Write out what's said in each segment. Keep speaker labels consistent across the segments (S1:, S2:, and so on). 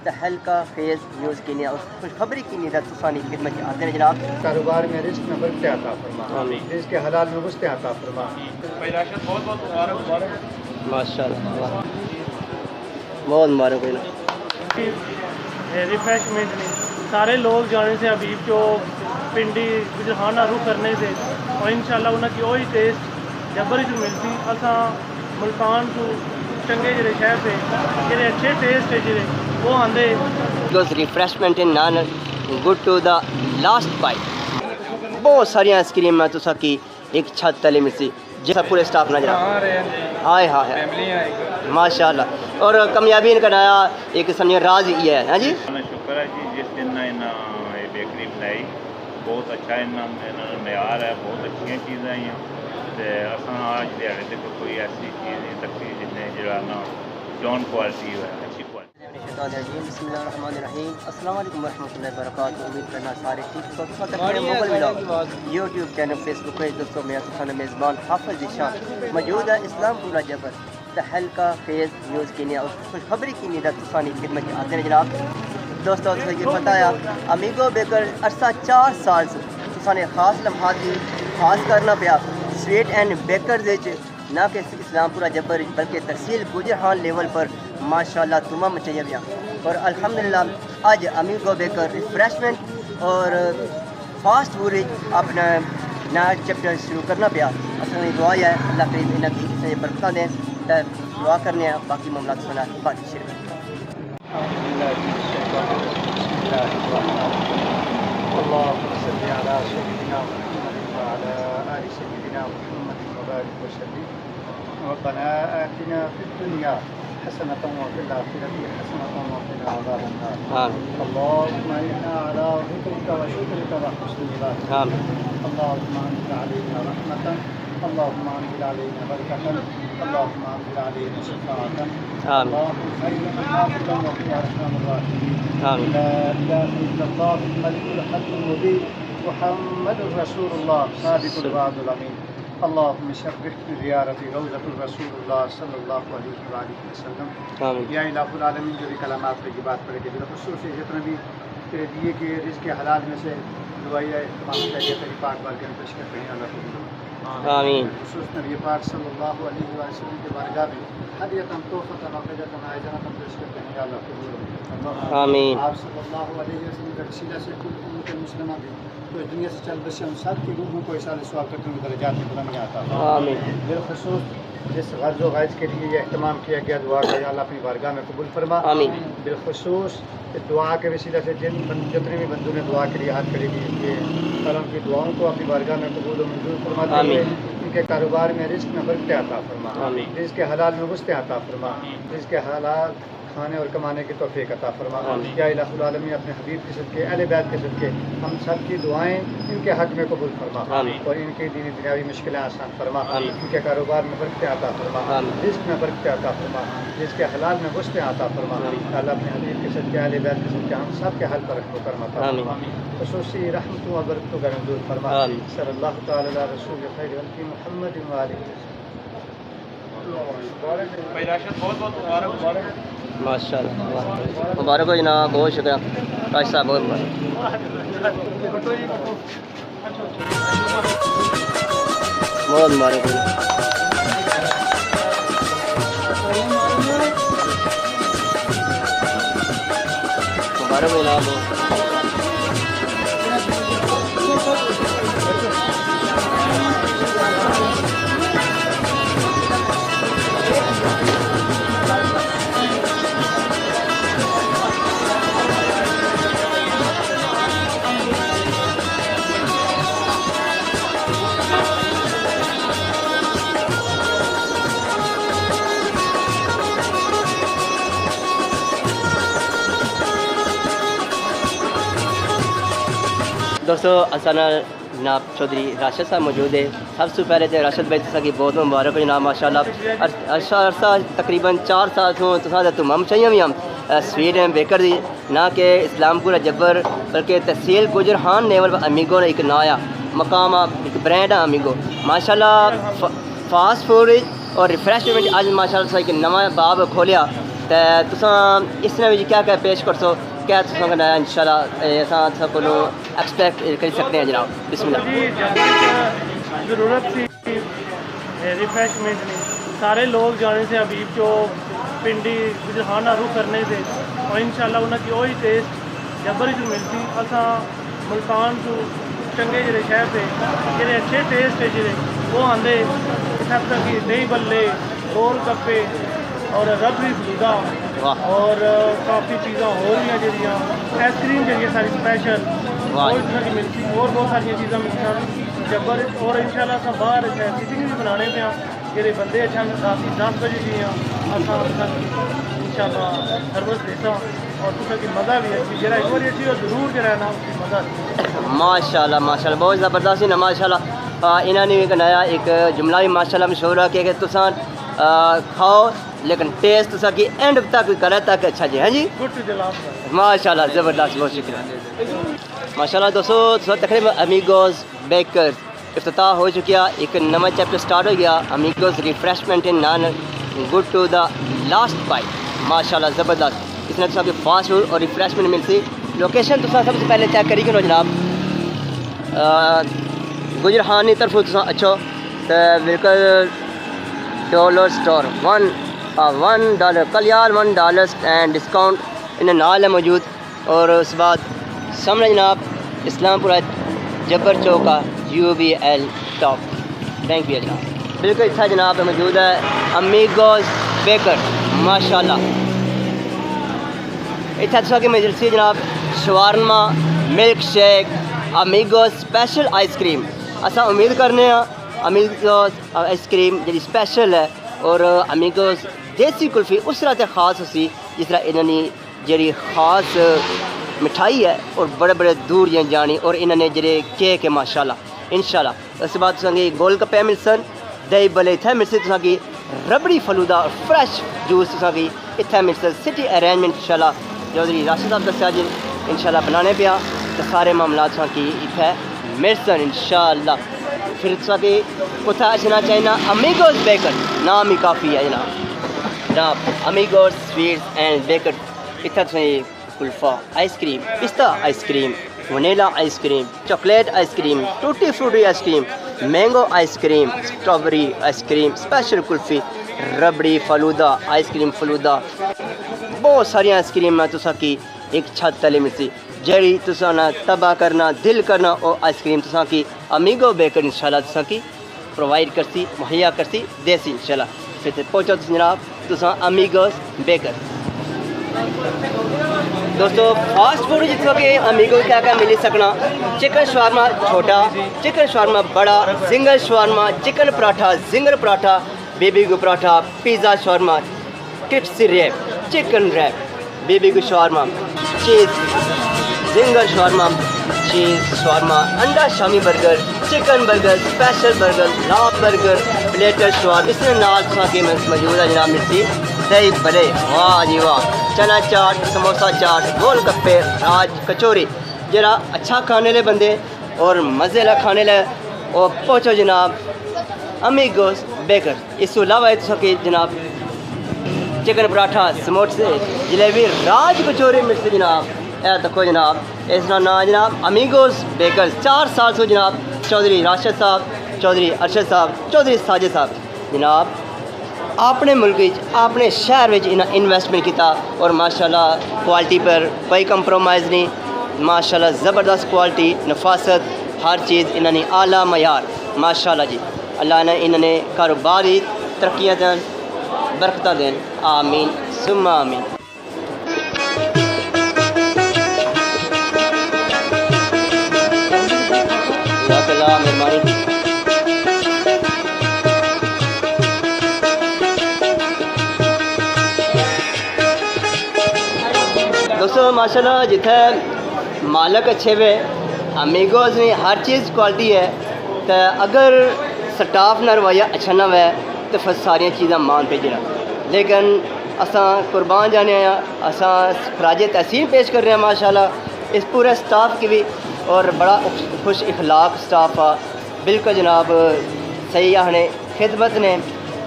S1: تہلکہ خیز نیوز کی اور خوشخبری کی نیت ثانی خدمت آتے ہیں جناب.
S2: کاروبار میں رزق میں برکت عطا فرما، رزق کے حلال میں وسعت عطا فرما.
S3: بہت بہت مبارک.
S1: ماشاء اللہ بہت مبارک ہوئی.
S3: ریفریشمنٹ نہیں سارے لوگ جانے سے حبیب چوک پنڈی گجرخانہ رخ کرنے سے اور انشاءاللہ انہوں کی وہی ٹیسٹ جبر جو ملتی اساں ملتان تو چنگے جڑے شہر سے جڑے اچھے ٹیسٹ ہے جڑے وہ آندے
S1: refreshment in naan good to the last bite. بہت ساری آئس کریم میں تو کی ایک چھت تلے ملتی جیسا پورے اسٹاف نہ جناب. ہائے ہائے ماشاء اللہ. اور کامیابی ان کا نیا ایک سمجھے راز یہ ہے. ہاں جی
S4: شکر ہے جی جس دن یہ بیکری بنائی بہت اچھا معیار ہے، بہت اچھی چیزیں آئی اصل آج دیہڑے تک کوئی ایسی چیز نہیں سکتی جس نے جڑا نا جان کوالٹی ہے اچھی کوالٹی.
S1: بسم اللہ الرحمن الرحیم. السلام علیکم ورحمۃ اللہ وبرکاتہ. امید کرنا سارے ٹھیک. یوٹیوب چینل فیس بک پیج دوستوں میں میزبان حافظ ذیشان موجود ہے اسلام پورہ جبر تہلکہ خیز نیوز کی اور خوشخبری کی نیت ثانی خدمت آتے ہیں جناب. دوستوں یہ پتہ ہے امیگو بیکر عرصہ 4 سال سے خاص لمحات کی خاص کرنا پیا سویٹ اینڈ بیکرز نہ کہ اسلام پورہ جبر بلکہ تحصیل گجرخان لیول پر ماشاءاللہ تمام مچھیا گیا. اور الحمدللہ آج امیگو بیکر ریفریشمنٹ اور فاسٹ فوڈ اپنا نیا چیپٹر شروع کرنا پیا. اصل دعا ہے اللہ کریم انہیں کی برکتیں دیں. دعا کرنے ہیں باقی معاملات سنا باقی شیر
S2: اللهم صل على سيدنا محمد وعلى آل سيدنا محمد وبارك وسلم. ربنا آتنا في الدنيا حسنة وفي الآخرة حسنة وقنا عذاب النار. اللهم إنا على ذكرك وشكرك وحسن عبادتك. اللهم أنزل علينا رحمة، اللهم أنزل علينا بركة، اللهم أنزل علينا شفاعة. اللهم خير حافظا وقنا أرحم الراحمين. لا إله إلا الله الملك الحق المبين محمد رسول الله صادق الوعد الأمين. اللهم شرف بزيارة روضة رسول الله صلى الله عليه وآله وسلم. یا الہ العالمین جو بھی کلمات طیبات پڑھے گے بالخصوص جتنے بھی تیرے دیے کے رزق حلال میں سے دعائیں تمام چاہیے تیری پاک بار کے پیش کرتے ہیں. اللہ کو
S1: آمین.
S2: خصوص نبی پاک صلی اللہ علیہ وسلم کے بارگاہ میں ہدیۃ تحفۃ عقیدۃ عائزۃ پیش کرتے ہیں. اللہ قبول
S1: آمین.
S2: آپ صلی اللہ علیہ وسلم کے وسیلہ سے کل امت مسلمہ بھی تو اس دنیا سے چل بسے ان سب کی روحوں کو اصال ثواب تک ان درجات میں بلند آتا ہے.
S1: آمین.
S2: بالخصوص جس غرض و غائز کے لیے یہ اہتمام کیا گیا دعا کا یا اللہ اپنی بارگاہ میں قبول فرما.
S1: آمین.
S2: بالخصوص دعا کے وسیلہ سے جتنے بھی بندوں نے دعا کے لیے ہاتھ کھڑے کیے اور ان کی دعاؤں کو اپنی بارگاہ میں قبول و منظور فرماتے ہوئے ان کے کاروبار میں رزق میں برکت عطا فرما، رزق کے حلال میں وسعت عطا فرما، رزق کے حلال کھانے اور کمانے کی توفیق عطا فرما. یا الہ العالمین اپنے حبیب کے صدقے اہل بیت کے صدقے ہم سب کی دعائیں ان کے حق میں قبول فرما اور ان کی دینی دنیاوی مشکلیں آسان فرما. ان کے کاروبار میں برکت عطا فرما، رزق میں برکت عطا فرما، رزق کے حلال میں وسعت عطا فرما. اللہ اپنے حبیب کے صدقے اہل بیت کے صدقے ہم سب کے حل پر رحم و کرم عطا فرما. خصوصی رحمتوں اور برکتوں کا نزول فرما. صلی اللہ تعالی علی رسول خیر خلق محمد و آلہ وسلم.
S3: بہت بہت مبارک.
S1: ماشاء اللہ مبارک ہو جناب. بہت شکریہ راج صاحب. بہت بہت مبارک ہو. مبارک ہو جناب. دوستو اسانا جناب چودھری راشد صاحب موجود ہے. سب سے پہلے تو راشد بھائی تصا کی بہت مبارک ہو جناب. ماشاء اللہ عرصہ تقریباً 4 سال تو ہم چاہیے بھی ہم سویٹ اینڈ بیکر دی نہ کہ اسلام پورہ جبر بلکہ تحصیل گجرخان لیول پر امیگو نے ایک نیا مقام ایک برانڈ ہے امیگو. ماشاء اللہ فاسٹ فوڈ اور ریفریشمنٹ آج ماشاء اللہ ایک نواں باب کھولیا تے تساں اس نے کیا کیا پیش کرسو کیا تساں کنا انشاءاللہ اساں تساں کو ایکسپیکٹ کر سکتے ہیں جناب بسم اللہ
S3: جی جب ضرورت تھی ریفریشمنٹ میں سارے لوگ جانے سے حبیب چوک پنڈی گجرخانہ رخ کرنے سے اور انشاءاللہ انہاں کی وہی ٹیسٹ جبر جو ملتی اساں ملتان تو چنگے جڑے شہر سے جڑے اچھے ٹیسٹ ہے جڑے وہ آندے اتنا تک کہ دہی بلے گول گپے اور ربڑی فلودا
S1: واہ
S3: اور کافی چیزاں ہو رہی ہیں جڑیاں آئس کریم جڑی ساری اسپیشل
S1: واہ
S3: اور طرح کی ملتی اور بہت ساری چیزاں ملتی جبر اور انشاءاللہ اصل باہر سیٹنگ بھی بنانے پہ جڑے بندے اچھا رات 10 بجے جی ہیں انشاءاللہ سروس دیتا اور تصا کی مزہ بھی اچھی جرا ایک بار اچھی اور ضرور جرا ہے نا اس کی مزہ
S1: ماشاءاللہ ماشاءاللہ بہت زبردست نا ماشاءاللہ انہوں نے ایک نیا ایک جملہ بھی ماشاءاللہ مشہور ہے کہ تساں کھاؤ لیکن ٹیسٹ تساں کی اینڈ تک کرے تک اچھا جی ہاں جی
S3: گٹ جلاب
S1: ماشاءاللہ زبردست بہت شکریہ ماشاءاللہ دوستو تقریباً امیگوز بیکرز افتتاح ہو چکیا ایک نواں چیپٹر سٹارٹ ہو گیا Amigos refreshment in naan good to the last bite ماشاءاللہ زبردست اس نے تصاویر فاسٹ فوڈ اور ریفریشمنٹ ملتی لوکیشن تو سب سے پہلے چیک کری کرو جناب گجرخانی طرف تو اچھو تو بالکل ڈالر اسٹور $1 کلیال $1 اینڈ ڈسکاؤنٹ انہیں نال ہے موجود اور اس بعد سامنے جناب اسلام پورہ جبر چوکا UBL ٹاپ بینک بھی ہے جناب بالکل اتنا جناب موجود ہے امیگوز بیکر ماشاءاللہ اتنا تو کہ مجلسی جناب شوارما milk shake Amigos special ice cream اسا امید کرنے ہاں امیگوز آئس کریم جی اسپیشل ہے اور امیگوز دیسی کلفی اس طرح سے خاص اسی جس طرح انہوں نے جی خاص مٹھائی ہے اور بڑے بڑے دور جانی اور انہوں نے جڑے کیک ہے ماشاءاللہ انشاءاللہ اس کے بعد تساں گول گپے ملسن دہی بلے اتنے ملسن تساں کی ربڑی فلودا اور فریش جوس تساں کی اتنے ملسن سٹی ارینجمنٹ انشاءاللہ چودھری راشد صاحب دسیا جی انشاءاللہ بنانے پیا تو سارے معاملات تساں کی اتنے ملسن انشاءاللہ پھر تساں کی کتھا اچھنا چاہیے امیگوز بیکر نام ہی کافی ہے جناب امیگوز سویٹس اینڈ بیکر اتنا تساں کلفا آئس کریم پستہ ice cream vanilla ice cream chocolate ice cream tutti frutti ice cream mango ice cream strawberry ice cream special kulfi rabri falooda ice cream falooda بہت ساری آئس کریم تساں کی ایک چھت تلے ملتی جیڑی تساں نہ تباہ کرنا دل کرنا اور آئس کریم تساں کی امیگو بیکر انشاءاللہ تساں کی پرووائڈ کرتی مہیا کرتی دیسی انشاءاللہ پھر پہنچو جناب تساں امیگوز بیکر دوستو فاسٹ فوڈ جتنا کہ امیگو کیا کیا مل سکنا چکن شورما چھوٹا چکن شورما بڑا زنگر شورما چکن پراٹھا زنگر پراٹھا بیبی گو پراٹھا پیزا شورما ٹپس ریپ چکن ریپ بیبی گو شورما چیز زنگر شورما چیز شورما انڈا شامی burger chicken burger special burger لاب برگر پلیٹر شورما اس میں نال کے موجود ہے جناب مرچی دہی بلے واہ جی واہ چنا چاٹ سموسا چاٹ گول گپے راج کچوری جرا اچھا کھانے لے بندے اور مزے لا کھانے لے اور پہنچو جناب امیگوز بیکر اس کو علاوہ جناب چکن پراٹھا سموسے جلیبی راج کچوری ملتی جناب اے دیکھو جناب اس کا نام جناب امیگوز بیکر 4 سال سے جناب چودھری راشد صاحب چودھری ارشد صاحب چودھری ساجد صاحب جناب اپنے ملک اپنے شہر میں انویسٹمنٹ کیتا اور ماشاءاللہ کوالٹی پر کوئی کمپرومائز نہیں ماشاءاللہ زبردست کوالٹی نفاست ہر چیز انہوں نے اعلیٰ معیار ماشاءاللہ جی اللہ نے انہوں نے کاروبار ہی ترقیاں دیں برکتیں دیں آمین ثم آمین اللہ مہربانی دوستو ماشاءاللہ جتنے مالک اچھے ہوئے امیگوز نے ہر چیز کوالٹی ہے تو اگر سٹاف نہ رویہ اچھا نہ ہوئے تو پھر ساری چیزاں مان پہ جنا لیکن اساں قربان جانے ہیں اساں خراج تحسین پیش کر رہے ہیں ماشاءاللہ اس پورے سٹاف کی بھی اور بڑا خوش اخلاق سٹاف آ بالکل جناب صحیح نے خدمت نے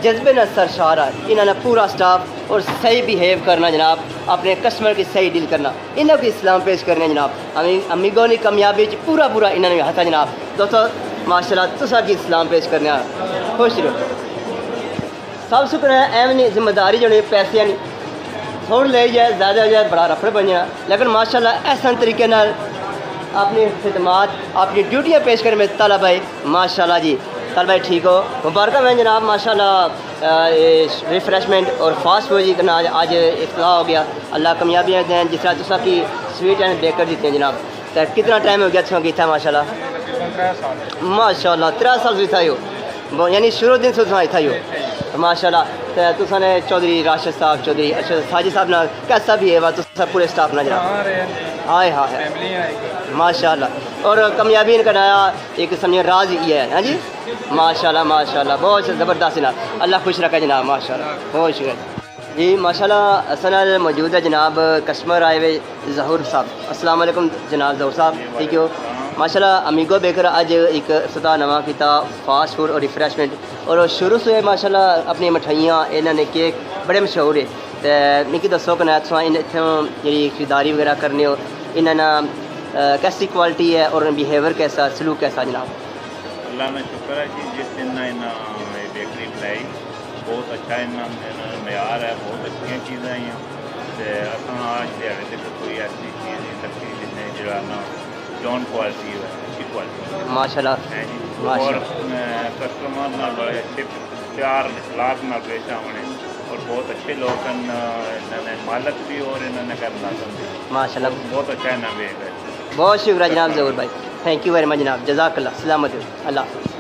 S1: جذبے نہ سرشار ہے انہوں نے پورا سٹاف اور صحیح بیہیو کرنا جناب اپنے کسٹمر کی صحیح ڈیل کرنا انہوں کی اسلام پیش کرنے جناب امیگو کی کامیابی پورا انہوں نے ہاتھ جناب دوستو ماشاءاللہ تسا کی اسلام پیش کرنے خوش رہو سب سے پہلے اہم ذمہ داری جو پیسے نہیں تھوڑ لے جائے زیادہ زیادہ بڑا رفڑ بن جانا لیکن ماشاءاللہ احسن طریقے نال اپنی خدمات اپنی ڈیوٹیاں پیش کرنے میں طلب بھائی ماشاءاللہ جی طلب بھائی ٹھیک ہو مبارکہ میں جناب ماشاءاللہ ریفریشمنٹ اور فاسٹ فوڈ کا آج افتتاح ہو گیا اللہ کامیابیاں دیں جس طرح دوسرا کی سویٹ اینڈ بیکر دیتے ہیں جناب تو کتنا ٹائم ہو گیا تھا کیا ماشاءاللہ 3 سال سے تھا ہو یعنی شروع دن سے تھا ہو ماشاءاللہ تو تسا نے چودھری راشد صاحب چودھری ارشد ساجد صاحب نال کیسا بھی ہے تو پورے اسٹاف نہ جناب ہائے ہائے ماشاءاللہ اور کامیابی کا نیا ایک سمجھے راز یہ ہے ہاں جی ماشاءاللہ ماشاءاللہ بہت زبردست جناب اللہ خوش رکھے جناب ماشاءاللہ بہت شکریہ جی ماشاءاللہ اصل موجود ہے جناب کسٹمر آئے ہوئے ظہور صاحب السلام علیکم جناب ظہور صاحب ٹھیک ہو ماشاءاللہ امیگو بیکر اج ایک افتتاح نواں کیتا فاسٹ فوڈ اور ریفریشمنٹ اور شروع سے ماشاءاللہ اپنی مٹھائیاں انہوں نے کیک بڑے مشہور ہے تو مکی دسو کہ اتوں جی خریداری وغیرہ کرنے ہو انہوں کیسی کوالٹی ہے اور بیہیویئر کیسا سلوک کیسا جناب
S4: اللہ میں شکر ہے جی جس دن بیکری بنائی بہت اچھا معیار ہے بہت اچھی چیزیں آئی اصل آج دیہڑے تک کوئی ایسی چیز نہیں سکتی جس نے جڑا نا جون کوالٹی ہے اچھی کوالٹی
S1: ماشاء اللہ
S4: اور کسٹمر نہ بڑے اچھے پیار اخلاق نہ پیش آنے اور بہت اچھے لوگ انہوں نے مالک بھی اور انہوں نے کرنا
S1: ماشاء اللہ
S4: بہت اچھا انہیں ویک ہے
S1: بہت شکریہ جناب ظہور بھائی تھینک یو ویری مچ جناب جزاک اللہ سلامت اللہ